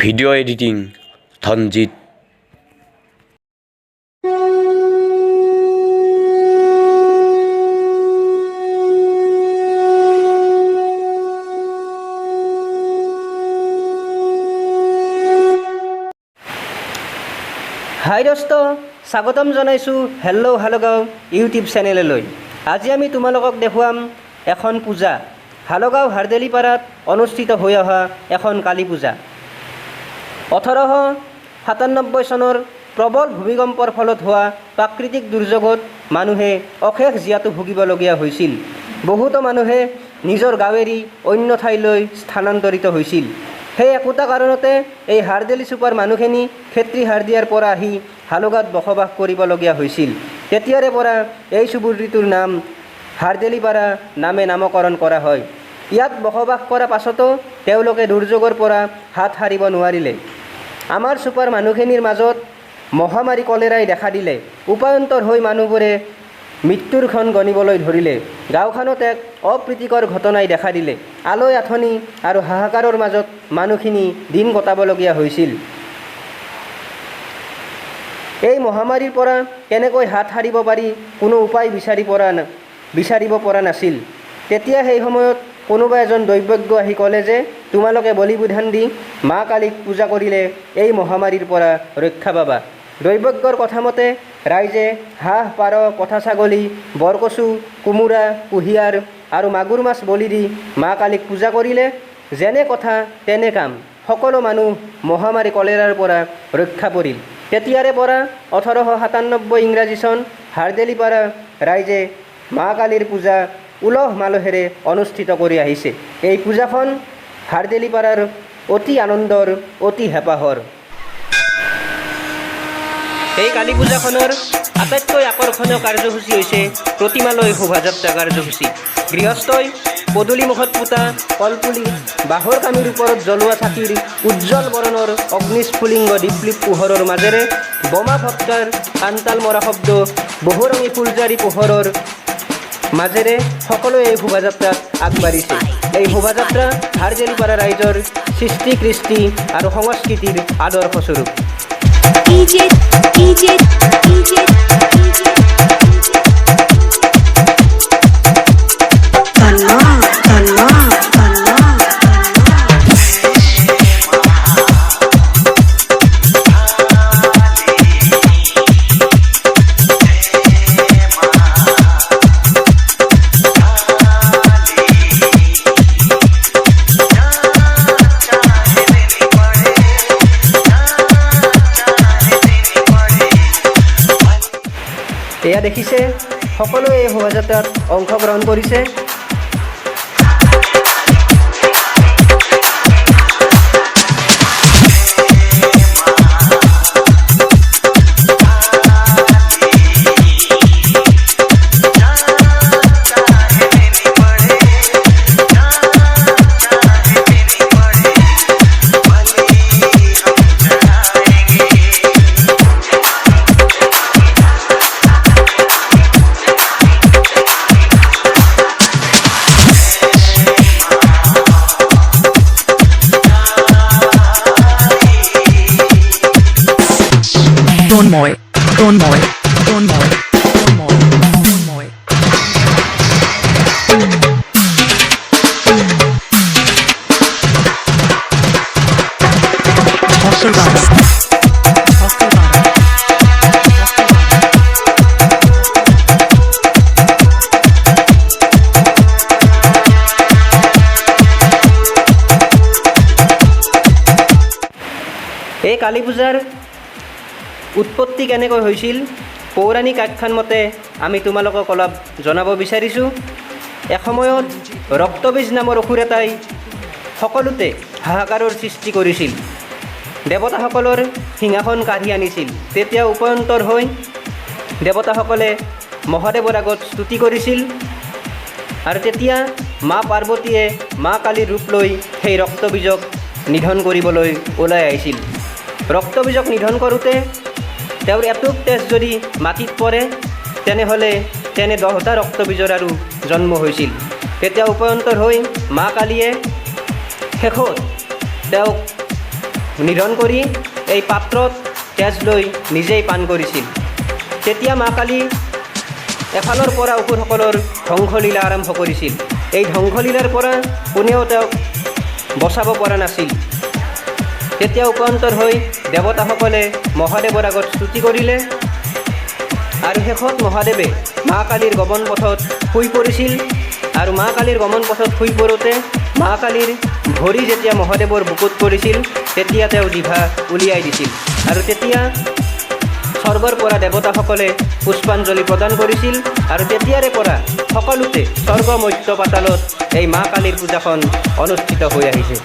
Video' editing Dhanjit. হাই দোস্ত, স্বাগতম জনাইছোঁ হেল্ল' হালগাঁও ইউটিউব চেনেললৈ। আজি আমি তোমালোকক দেখুৱাম এখন পূজা, হালগাঁও হাৰদেলিপাৰাত অনুষ্ঠিত হৈ অহা এখন কালী পূজা। 1897 চনৰ প্ৰবল ভূমিকম্পৰ ফলত হোৱা প্ৰাকৃতিক দুৰ্যোগত মানুহে অশেষ জীয়াতু ভুগিবলগীয়া হৈছিল। বহুতো মানুহে নিজৰ গাঁও এৰি অন্য ঠাইলৈ স্থানান্তৰিত হৈছিল। সেই একোটা কাৰণতে এই হাৰদেলি চুপাৰ মানুহখিনি খেত্ৰী হাৰদিয়াৰ পৰা আহি হালগাঁৱত বসবাস কৰিবলগীয়া হৈছিল। তেতিয়াৰে পৰা এই চুবুৰীটোৰ নাম হাৰদেলিপাৰা নামে নামকৰণ কৰা হয়। ইয়াত বসবাস কৰা পাছতো তেওঁলোকে দুৰ্যোগৰ পৰা হাত সাৰিব নোৱাৰিলে। আমাৰ চুপাৰ মানুহখিনিৰ মাজত মহামাৰী কলেৰাই দেখা দিলে। উপায়ন্তৰ হৈ মানুহবোৰে মৃত্যুৰ ক্ষণ গণিবলৈ ধৰিলে। গাঁওখনত এক অপ্ৰীতিকৰ ঘটনাই দেখা দিলে। আলৈ আথনি আৰু হাহাকাৰৰ মাজত মানুহখিনি দিন কটাবলগীয়া হৈছিল। এই মহামাৰীৰ পৰা কেনেকৈ হাত সাৰিব পাৰি কোনো উপায় বিচাৰিব পৰা নাছিল। তেতিয়া সেই সময়ত কোনোবা এজন দৈৱজ্ঞ আহি ক'লে যে তোমালোকে বলি বিধান দি মা কালীক পূজা কৰিলে এই মহামাৰীৰ পৰা ৰক্ষা পাবা। দৈৱজ্ঞৰ কথামতে ৰাইজে হাঁহ, পাৰ, কঠা ছাগলী, বৰকচু, কোমোৰা, কুঁহিয়াৰ আৰু মাগুৰ মাছ বলি দি মা কালীক পূজা কৰিলে যেনে কথা তেনে কাম, সকলো মানুহ মহামাৰী কলেৰাৰ পৰা ৰক্ষা পৰিল। তেতিয়াৰে পৰা 1897 ইংৰাজী চন হাৰদেলিপাৰা ৰাইজে মা কালীৰ পূজা উলহ মালহেৰে অনুষ্ঠিত কৰি আহিছে। এই পূজাখন হাৰদেলিপাৰাৰ অতি আনন্দৰ, অতি হেঁপাহৰ। এই কালী পূজাখনৰ আটাইতকৈ আকৰ্ষণীয় কাৰ্যসূচী হৈছে প্ৰতিমালৈ শোভাযাত্ৰা কাৰ্যসূচী। গৃহস্থই পদূলিমুখত পোতা কলপুলি, বাঁহৰ কামিৰ ওপৰত জ্বলোৱা চাকিৰ উজ্জ্বল বৰণৰ অগ্নিস্ফুলিংগ দীপ্লিপ পোহৰৰ মাজেৰে বোমা ফটকাৰ কাণতাল মৰা শব্দ, বহুৰঙী ফুলজাৰি পোহৰৰ মাজেৰে সকলোৱে এই শোভাযাত্ৰাত আগবাঢ়িছে। এই শোভাযাত্ৰা হাৰদেলিপাৰা ৰাইজৰ সৃষ্টি, কৃষ্টি আৰু সংস্কৃতিৰ আদৰ্শস্বৰূপ। এয়া দেখিছে সকলোৱে এই শোভাযাত্ৰাত অংশগ্ৰহণ কৰিছে। Don Moy. এই কালী পূজাৰ উৎপত্তি কেনেকৈ হৈছিল পৌৰাণিক আখ্যান মতে আমি তোমালোকক অলপ জনাব বিচাৰিছোঁ। এসময়ত ৰক্তবীজ নামৰ অসুৰ এটাই সকলোতে হাহাকাৰৰ সৃষ্টি কৰিছিল। দেৱতাসকলৰ সিংহাসন কাঢ়ি আনিছিল। তেতিয়া উপায়ন্তৰ হৈ দেৱতাসকলে মহাদেৱৰ আগত স্তুতি কৰিছিল আৰু তেতিয়া মা পাৰ্বতীয়ে মা কালীৰ ৰূপ লৈ সেই ৰক্তবীজক নিধন কৰিবলৈ ওলাই আহিছিল। ৰক্তবীজক নিধন কৰোঁতে তেওঁৰ এটুপ তেজ যদি মাটিত পৰে তেনেহ'লে 10টা ৰক্তবীজৰ আৰু জন্ম হৈছিল। তেতিয়া উপায়ন্তৰ হৈ মা কালীয়ে শেষত তেওঁক নিধন কৰি এই পাত্ৰত তেজ লৈ নিজেই পান কৰিছিল। তেতিয়া মা কালী এফালৰ পৰা অসুৰসকলৰ ধ্বংসলীলা আৰম্ভ কৰিছিল। এই ধ্বংসলীলাৰ পৰা কোনেও তেওঁক বচাব পৰা নাছিল। তেতিয়া উপন্তৰ হৈ দেৱতাসকলে মহাদেৱৰ আগত স্তুতি কৰিলে আৰু শেষত মহাদেৱে মা কালীৰ গমন পথত শুই পৰিছিল। আৰু মা কালীৰ গমন পথত শুই পৰোঁতে মা কালীৰ ভৰি যেতিয়া মহাদেৱৰ বুকুত পৰিছিল তেতিয়া তেওঁ জিভা উলিয়াই দিছিল। আৰু তেতিয়া স্বৰ্গৰ পৰা দেৱতাসকলে পুষ্পাঞ্জলি প্ৰদান কৰিছিল। আৰু তেতিয়াৰে পৰা সকলোতে স্বৰ্গ মৰ্ত্য পাতালত এই মা কালীৰ পূজাখন অনুষ্ঠিত হৈ আহিছে।